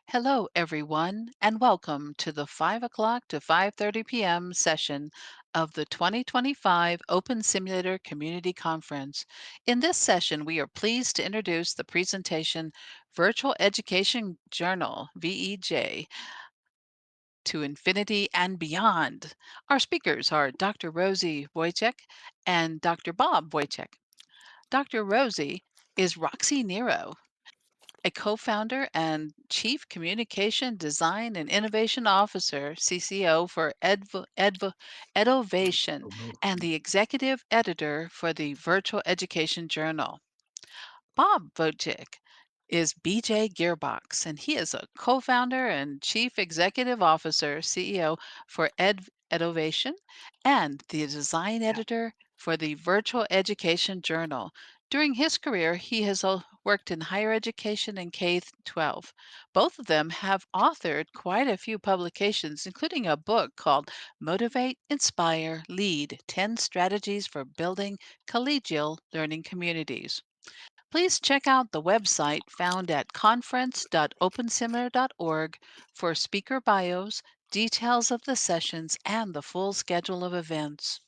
Hello, everyone, and welcome to the 5 o'clock to 5:30 p.m. session of the 2025 Open Simulator Community Conference. In this session, we are pleased to introduce the presentation Virtual Education Journal, VEJ, to Infinity and Beyond. Our speakers are Dr. Rosie Wojcik and Dr. Bob Wojcik. Dr. Rosie is Roxy Nero, a co-founder and Chief Communication Design and Innovation Officer, CCO for Edovation, Oh, no. and the executive editor for the Virtual Education Journal. Bob Vojcik is BJ Gearbox, and he is a co-founder and chief executive officer, CEO for Edovation, and the design editor for the Virtual Education Journal. During his career, he has worked in higher education and K-12. Both of them have authored quite a few publications, including a book called Motivate, Inspire, Lead 10 Strategies for Building Collegial Learning Communities. Please check out the website found at conference.openseminar.org for speaker bios, details of the sessions, and the full schedule of events.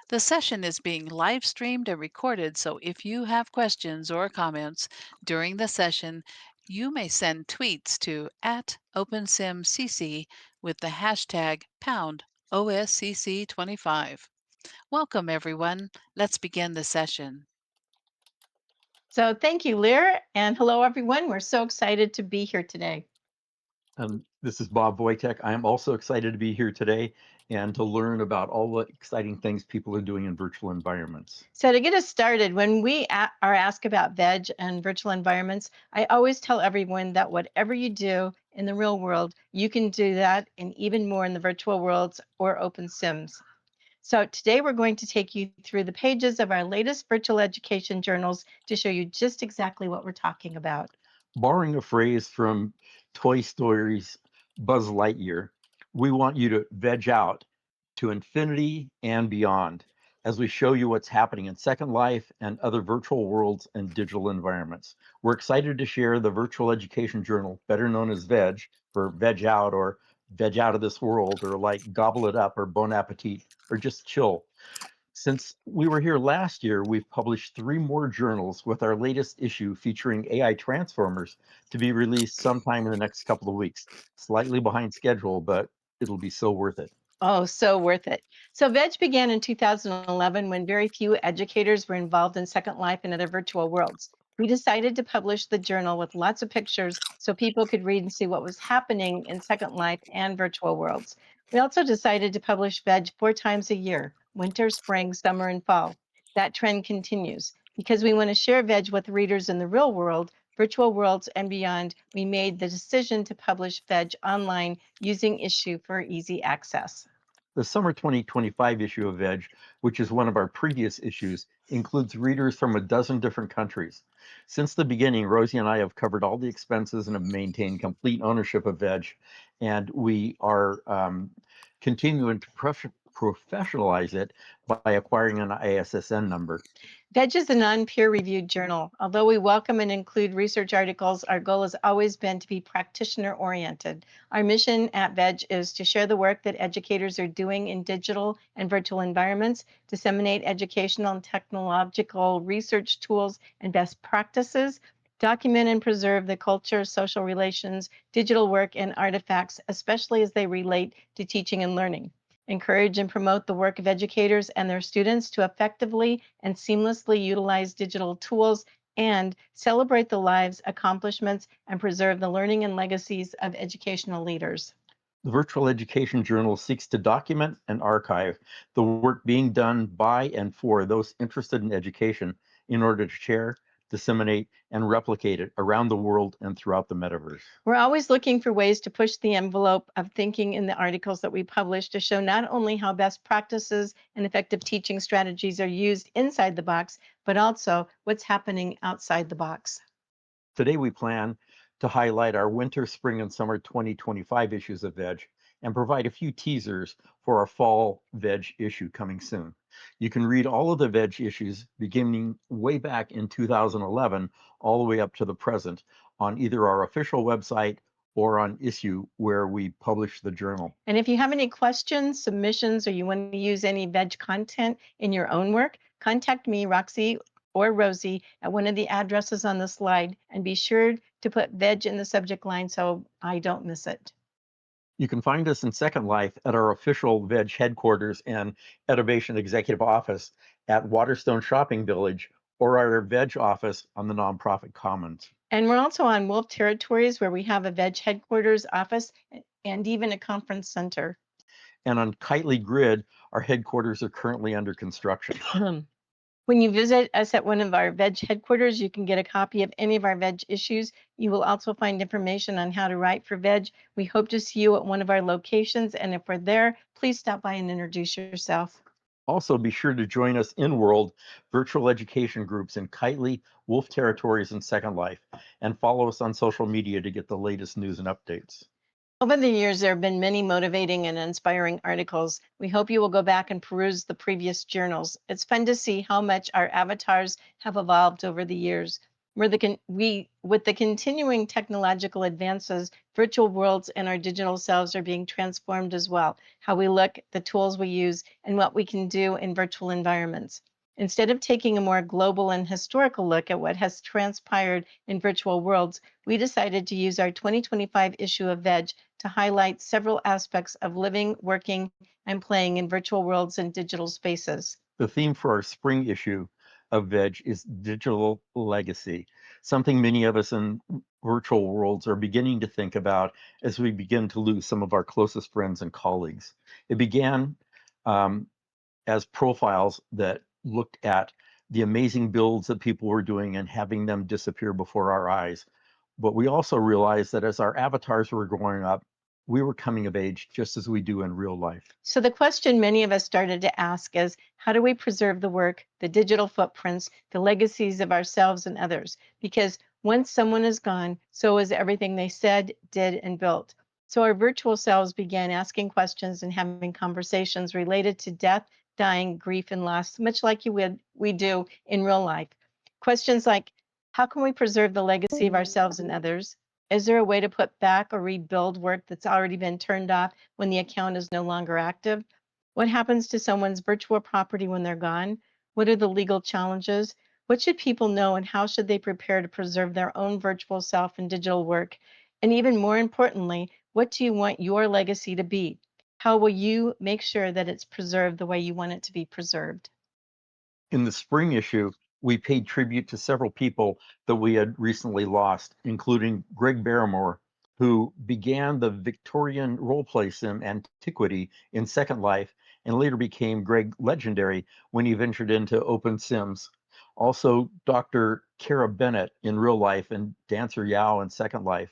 The session is being live streamed and recorded, so if you have questions or comments during the session, you may send tweets to at OpenSimCC with the hashtag pound OSCC25. Welcome, everyone. Let's begin the session. So thank you, Lear, and hello, everyone. We're so excited to be here today. This is Bob Wojtek. I am also excited to be here today and to learn about all the exciting things people are doing in virtual environments. So to get us started, when are asked about VEG and virtual environments, I always tell everyone that whatever you do in the real world, you can do that and even more in the virtual worlds or open sims. So today we're going to take you through the pages of our latest virtual education journals to show you just exactly what we're talking about. Borrowing a phrase from Toy Story's Buzz Lightyear, we want you to veg out to infinity and beyond as we show you what's happening in Second Life and other virtual worlds and digital environments. We're excited to share the Virtual Education Journal, better known as VEG, for veg out or veg out of this world, or like gobble it up or bon appetit, or just chill. Since we were here last year, we've published 3 more journals with our latest issue featuring AI transformers to be released sometime in the next couple of weeks. Slightly behind schedule, but it'll be so worth it. Oh, so worth it. So VEG began in 2011 when very few educators were involved in Second Life and other virtual worlds. We decided to publish the journal with lots of pictures so people could read and see what was happening in Second Life and virtual worlds. We also decided to publish VEG 4 times a year: winter, spring, summer, and fall. That trend continues. Because we want to share VEG with readers in the real world, virtual worlds, and beyond, we made the decision to publish VEG online using Issue for easy access. The summer 2025 issue of VEG, which is one of our previous issues, includes readers from a dozen different countries. Since the beginning, Rosie and I have covered all the expenses and have maintained complete ownership of VEG, and we are continuing to professionalize it by acquiring an ISSN number. VEG is a non peer reviewed journal. Although we welcome and include research articles, our goal has always been to be practitioner oriented. Our mission at VEG is to share the work that educators are doing in digital and virtual environments, disseminate educational and technological research tools and best practices, document and preserve the culture, social relations, digital work, and artifacts, especially as they relate to teaching and learning. Encourage and promote the work of educators and their students to effectively and seamlessly utilize digital tools, and celebrate the lives, accomplishments, and preserve the learning and legacies of educational leaders. The Virtual Education Journal seeks to document and archive the work being done by and for those interested in education in order to share, disseminate, and replicate it around the world and throughout the metaverse. We're always looking for ways to push the envelope of thinking in the articles that we publish to show not only how best practices and effective teaching strategies are used inside the box, but also what's happening outside the box. Today, we plan to highlight our winter, spring, and summer 2025 issues of VEG and provide a few teasers for our fall VEG issue coming soon. You can read all of the VEG issues beginning way back in 2011 all the way up to the present on either our official website or on issue where we publish the journal. And if you have any questions, submissions, or you want to use any VEG content in your own work, contact me, Roxy or Rosie, at one of the addresses on the slide, and be sure to put VEG in the subject line so I don't miss it. You can find us in Second Life at our official VEG headquarters and Edovation Executive Office at Waterstone Shopping Village, or our VEG office on the Nonprofit Commons. And we're also on Wolf Territories, where we have a VEG headquarters office and even a conference center. And on Kitely Grid, our headquarters are currently under construction. When you visit us at one of our VEG headquarters, you can get a copy of any of our VEG issues. You will also find information on how to write for VEG. We hope to see you at one of our locations, and if we're there, please stop by and introduce yourself. Also, be sure to join us in World virtual education groups in Kitely, Wolf Territories, and Second Life, and follow us on social media to get the latest news and updates. Over the years, there have been many motivating and inspiring articles. We hope you will go back and peruse the previous journals. It's fun to see how much our avatars have evolved over the years. With the continuing technological advances, virtual worlds and our digital selves are being transformed as well. How we look, the tools we use, and what we can do in virtual environments. Instead of taking a more global and historical look at what has transpired in virtual worlds, we decided to use our 2025 issue of VEG to highlight several aspects of living, working, and playing in virtual worlds and digital spaces. The theme for our spring issue of VEG is digital legacy, something many of us in virtual worlds are beginning to think about as we begin to lose some of our closest friends and colleagues. It began as profiles that looked at the amazing builds that people were doing and having them disappear before our eyes. But we also realized that as our avatars were growing up, we were coming of age just as we do in real life. So the question many of us started to ask is, how do we preserve the work, the digital footprints, the legacies of ourselves and others? Because once someone is gone, so is everything they said, did, and built. So our virtual selves began asking questions and having conversations related to death, dying, grief, and loss, much like we do in real life. Questions like, how can we preserve the legacy of ourselves and others? Is there a way to put back or rebuild work that's already been turned off when the account is no longer active? What happens to someone's virtual property when they're gone? What are the legal challenges? What should people know, and how should they prepare to preserve their own virtual self and digital work? And even more importantly, what do you want your legacy to be? How will you make sure that it's preserved the way you want it to be preserved? In the spring issue, we paid tribute to several people that we had recently lost, including Greg Barrymore, who began the Victorian role-play sim Antiquity in Second Life and later became Greg Legendary when he ventured into Open Sims. Also, Dr. Kara Bennett in real life and Dancer Yao in Second Life.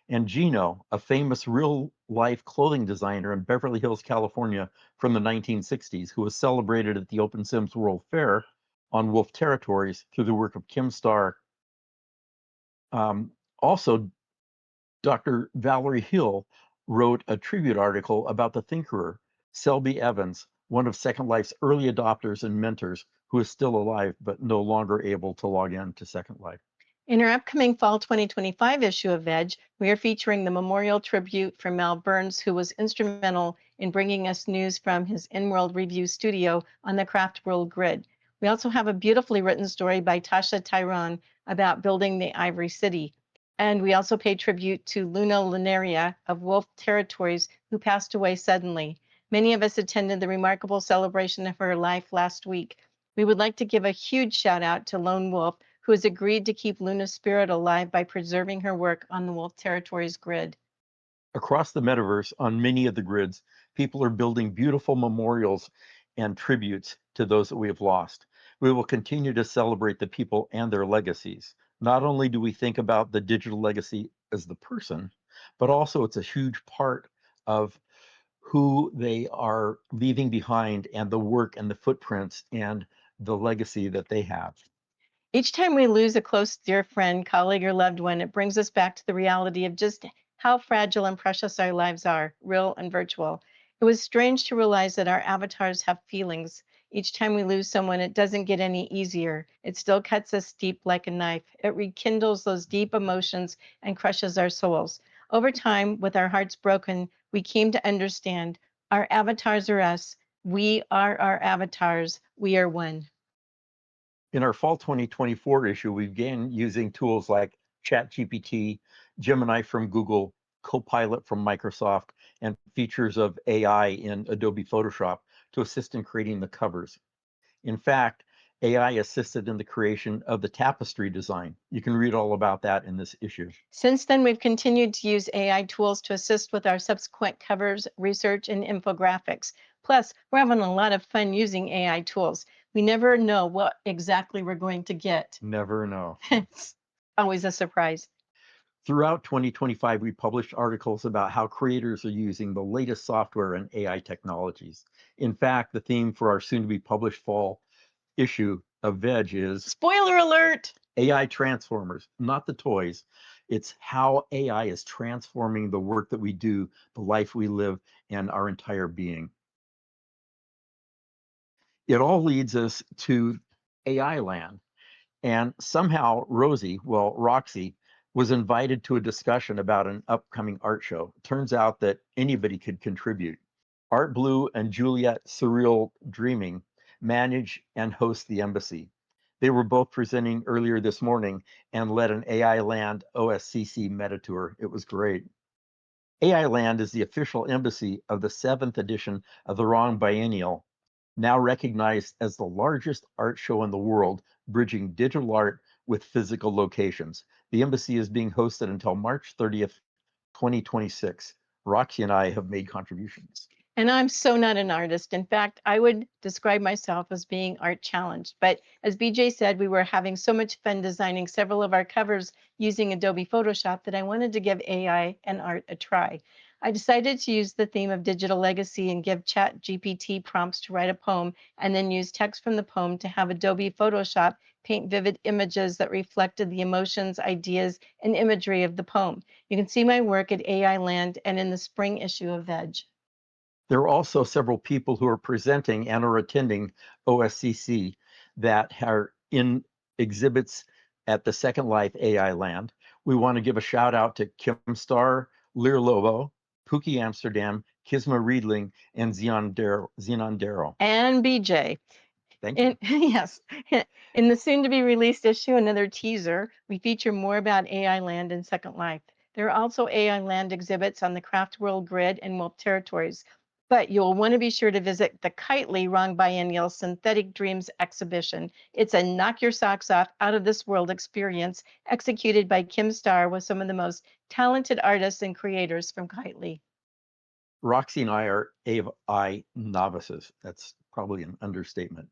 And Gino, a famous real-life clothing designer in Beverly Hills, California from the 1960s, who was celebrated at the Open Sims World Fair on Wolf Territories through the work of Kim Starr. Also, Dr. Valerie Hill wrote a tribute article about the thinker, Selby Evans, one of Second Life's early adopters and mentors, who is still alive but no longer able to log in to Second Life. In our upcoming fall 2025 issue of VEG, we are featuring the memorial tribute from Mal Burns, who was instrumental in bringing us news from his in-world review studio on the Craft World grid. We also have a beautifully written story by Tasha Tyron about building the Ivory City. And we also pay tribute to Luna Lunaria of Wolf Territories, who passed away suddenly. Many of us attended the remarkable celebration of her life last week. We would like to give a huge shout out to Lone Wolf, who has agreed to keep Luna's spirit alive by preserving her work on the Wolf Territories grid. Across the metaverse, on many of the grids, people are building beautiful memorials and tributes to those that we have lost. We will continue to celebrate the people and their legacies. Not only do we think about the digital legacy as the person, but also it's a huge part of who they are leaving behind and the work and the footprints and the legacy that they have. Each time we lose a close, dear friend, colleague, or loved one, it brings us back to the reality of just how fragile and precious our lives are, real and virtual. It was strange to realize that our avatars have feelings. Each time we lose someone, it doesn't get any easier. It still cuts us deep like a knife. It rekindles those deep emotions and crushes our souls. Over time, with our hearts broken, we came to understand our avatars are us. We are our avatars. We are one. In our fall 2024 issue, we began using tools like ChatGPT, Gemini from Google, Copilot from Microsoft, and features of AI in Adobe Photoshop to assist in creating the covers. In fact, AI assisted in the creation of the tapestry design. You can read all about that in this issue. Since then, we've continued to use AI tools to assist with our subsequent covers, research, and infographics. Plus, we're having a lot of fun using AI tools. We never know what exactly we're going to get. Never know. It's always a surprise. Throughout 2025, we published articles about how creators are using the latest software and AI technologies. In fact, the theme for our soon to be published fall issue of VEJ is Spoiler alert! AI transformers, not the toys. It's how AI is transforming the work that we do, the life we live, and our entire being. It all leads us to AI land. And somehow Roxie, was invited to a discussion about an upcoming art show. Turns out that anybody could contribute. Art Blue and Juliet Surreal Dreaming manage and host the embassy. They were both presenting earlier this morning and led an AI Land OSCC meta tour. It was great. AI Land is the official embassy of the 7th edition of the Wrong Biennial, now recognized as the largest art show in the world, bridging digital art with physical locations. The embassy is being hosted until March 30th, 2026. Roxy and I have made contributions. And I'm so not an artist. In fact, I would describe myself as being art challenged. But as BJ said, we were having so much fun designing several of our covers using Adobe Photoshop that I wanted to give AI and art a try. I decided to use the theme of digital legacy and give Chat GPT prompts to write a poem and then use text from the poem to have Adobe Photoshop paint vivid images that reflected the emotions, ideas, and imagery of the poem. You can see my work at AI Land and in the spring issue of VEJ. There are also several people who are presenting and are attending OSCC that are in exhibits at the Second Life AI Land. We want to give a shout out to Kim Starr, Lear Lobo, Pookie Amsterdam, Kisma Riedling, and Zenon Darrow. And BJ. Thank you. Yes, in the soon to be released issue, another teaser, we feature more about AI Land and Second Life. There are also AI Land exhibits on the Craft World Grid and Wolf Territories, but you'll want to be sure to visit the Kitely Wrong Biennial Synthetic Dreams exhibition. It's a knock your socks off, out of this world experience executed by Kim Starr with some of the most talented artists and creators from Kitely. Roxy and I are AI novices. That's probably an understatement.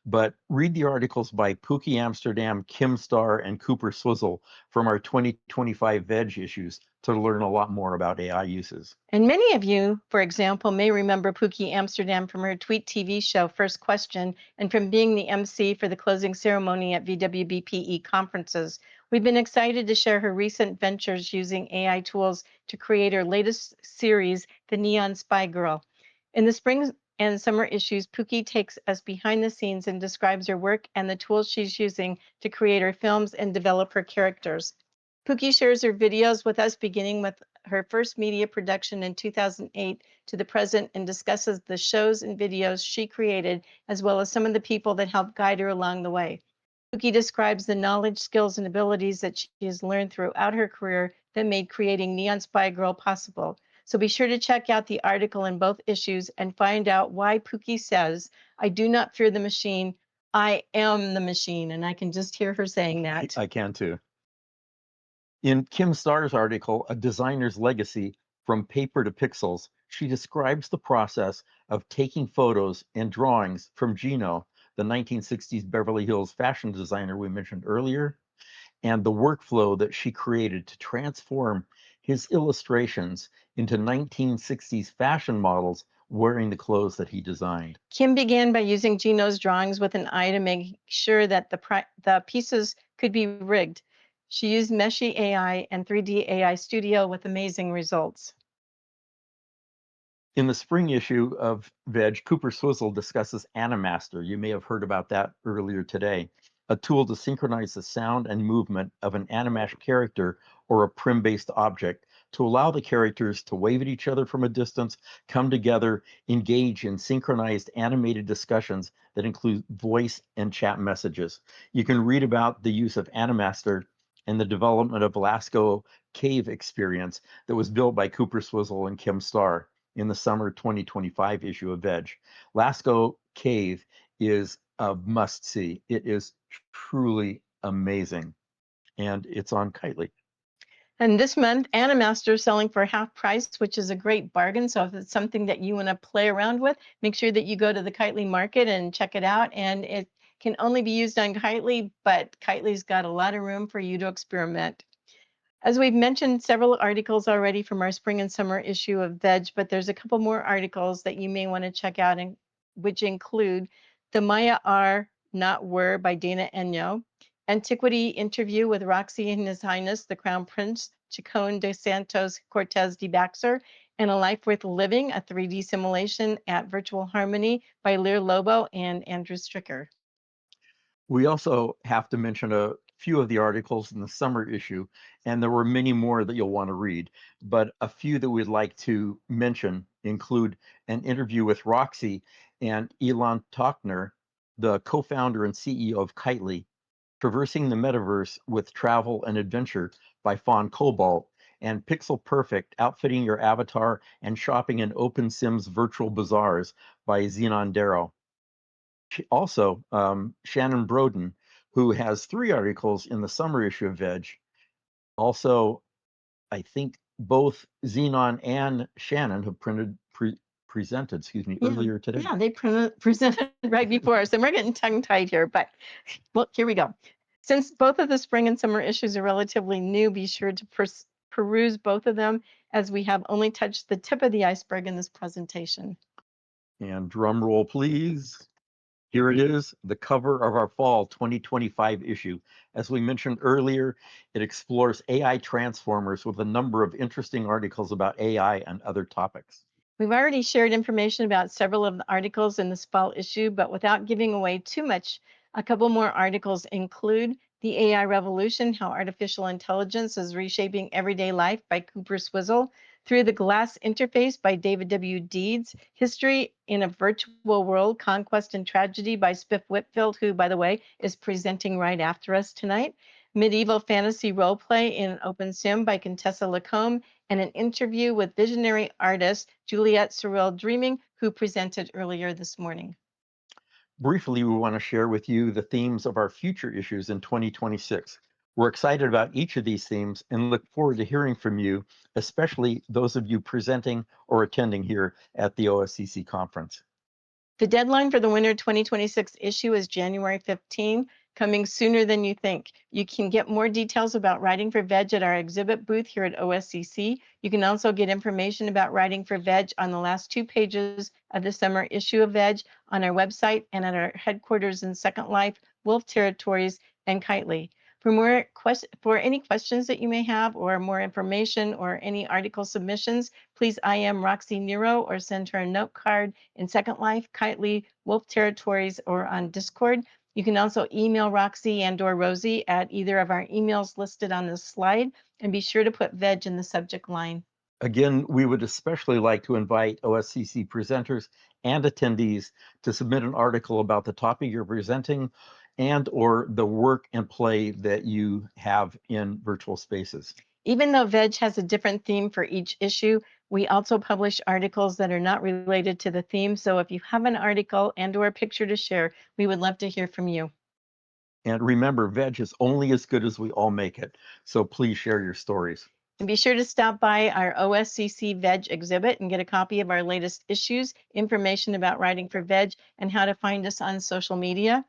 But read the articles by Pookie Amsterdam, Kim Starr, and Cooper Swizzle from our 2025 VEG issues to learn a lot more about AI uses. And many of you, for example, may remember Pookie Amsterdam from her Tweet TV show First Question and from being the MC for the closing ceremony at VWBPE conferences. We've been excited to share her recent ventures using AI tools to create her latest series, The Neon Spy Girl. In the spring and summer issues, Pookie takes us behind the scenes and describes her work and the tools she's using to create her films and develop her characters. Pookie shares her videos with us, beginning with her first media production in 2008 to the present, and discusses the shows and videos she created, as well as some of the people that helped guide her along the way. Pookie describes the knowledge, skills, and abilities that she has learned throughout her career that made creating Neon Spy Girl possible. So be sure to check out the article in both issues and find out why Pookie says, I do not fear the machine, I am the machine. And I can just hear her saying that. I can too. In Kim Starr's article, A Designer's Legacy from Paper to Pixels, she describes the process of taking photos and drawings from Gino, the 1960s Beverly Hills fashion designer we mentioned earlier, and the workflow that she created to transform his illustrations into 1960s fashion models wearing the clothes that he designed. Kim began by using Gino's drawings with an eye to make sure that the pieces could be rigged. She used Meshi AI and 3D AI Studio with amazing results. In the spring issue of VEJ, Cooper Swizzle discusses Animaster. You may have heard about that earlier today, a tool to synchronize the sound and movement of an Animash character or a prim-based object to allow the characters to wave at each other from a distance, come together, engage in synchronized animated discussions that include voice and chat messages. You can read about the use of Animaster and the development of Lasco Cave experience that was built by Cooper Swizzle and Kim Starr in the summer 2025 issue of VEJ. Lasco Cave is a must see. It is truly amazing. And it's on Kitely. And this month, Animaster is selling for half price, which is a great bargain. So if it's something that you want to play around with, make sure that you go to the Kitely market and check it out. And it can only be used on Kitely, but Kitely's got a lot of room for you to experiment. As we've mentioned several articles already from our spring and summer issue of VEJ, but there's a couple more articles that you may want to check out, which include The Maya Are Not Were by Dana Enyo, Antiquity Interview with Roxie and His Highness the Crown Prince Chacon de Santos Cortez de Baxter, and A Life Worth Living, a 3D simulation at Virtual Harmony by Lear Lobo and Andrew Stricker. We also have to mention a few of the articles in the summer issue, and there were many more that you'll want to read, but a few that we'd like to mention include an interview with Roxie and Elon Tochner, the co-founder and CEO of Kitely, Traversing the Metaverse with Travel and Adventure by Fawn Cobalt, and Pixel Perfect, Outfitting Your Avatar and Shopping in Open Sims Virtual Bazaars by Xenon Darrow. Also, Shannon Broden, who has 3 articles in the summer issue of VEJ. Also, I think both Xenon and Shannon have presented, Yeah, earlier today. yeah, they presented right before us, and we're getting tongue-tied here, but well, here we go. Since both of the spring and summer issues are relatively new, be sure to peruse both of them, as we have only touched the tip of the iceberg in this presentation. And drum roll, please. Here it is, the cover of our fall 2025 issue. As we mentioned earlier, it explores AI transformers with a number of interesting articles about AI and other topics. We've already shared information about several of the articles in this fall issue, but without giving away too much, a couple more articles include The AI Revolution, How Artificial Intelligence is Reshaping Everyday Life by Cooper Swizzle, Through the Glass Interface by David W. Deeds, History in a Virtual World, Conquest and Tragedy by Spiff Whitfield, who, by the way, is presenting right after us tonight, Medieval Fantasy Roleplay in Open Sim by Contessa Lacombe, and an interview with visionary artist Juliette Sorel Dreaming, who presented earlier this morning. Briefly, we want to share with you the themes of our future issues in 2026. We're excited about each of these themes and look forward to hearing from you, especially those of you presenting or attending here at the OSCC conference. The deadline for the winter 2026 issue is January 15, coming sooner than you think. You can get more details about writing for VEJ at our exhibit booth here at OSCC. You can also get information about writing for VEJ on the last 2 pages of the summer issue of VEJ on our website and at our headquarters in Second Life, Wolf Territories, and Kitely. For any questions that you may have, or more information, or any article submissions, please IM Roxie Nero or send her a note card in Second Life, Kitely, Wolf Territories, or on Discord. You can also email Roxie and/or Rosie at either of our emails listed on this slide, and be sure to put VEJ in the subject line. Again, we would especially like to invite OSCC presenters and attendees to submit an article about the topic you're presenting and or the work and play that you have in virtual spaces. Even though VEJ has a different theme for each issue, we also publish articles that are not related to the theme. So if you have an article and or a picture to share, we would love to hear from you. And remember, VEJ is only as good as we all make it. So please share your stories. And be sure to stop by our OSCC VEJ exhibit and get a copy of our latest issues, information about writing for VEJ, and how to find us on social media.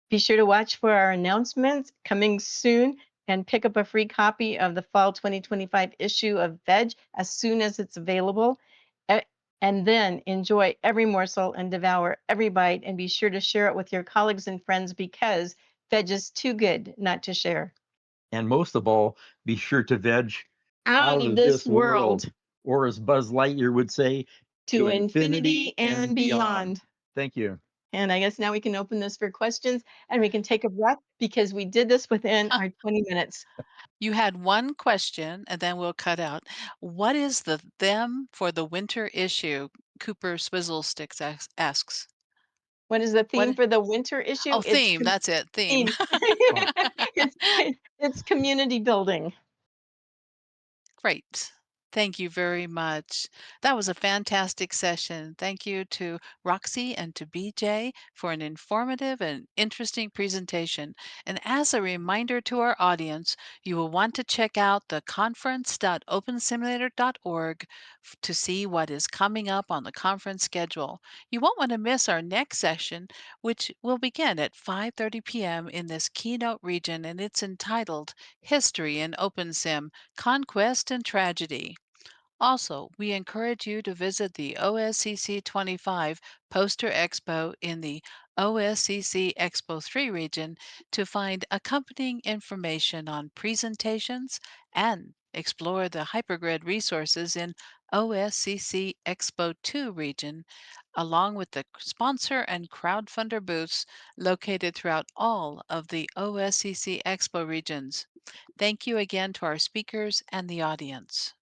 Be sure to watch for our announcements coming soon and pick up a free copy of the fall 2025 issue of VEJ as soon as it's available. And then enjoy every morsel and devour every bite, and be sure to share it with your colleagues and friends, because VEJ is too good not to share. And most of all, be sure to VEJ Out of this world. or as Buzz Lightyear would say, To to infinity infinity and and beyond. beyond. Thank you. And I guess now we can open this for questions and we can take a breath because we did this within our 20 minutes. You had one question, and then we'll cut out. What is the them for the winter issue? Cooper Swizzlesticks asks. What is the theme What? for the winter issue? Oh, theme. That's it. Theme. Theme. it's, it's community building. Great. Thank you very much. That was a fantastic session. Thank you to Roxy and to BJ for an informative and interesting presentation. And as a reminder to our audience, you will want to check out the conference.opensimulator.org to see what is coming up on the conference schedule. You won't want to miss our next session, which will begin at 5:30 p.m. in this keynote region, and it's entitled History in OpenSim Conquest and Tragedy. Also, we encourage you to visit the OSCC 25 Poster Expo in the OSCC Expo 3 region to find accompanying information on presentations and explore the hypergrid resources in OSCC Expo 2 region, along with the sponsor and crowdfunder booths located throughout all of the OSCC Expo regions. Thank you again to our speakers and the audience.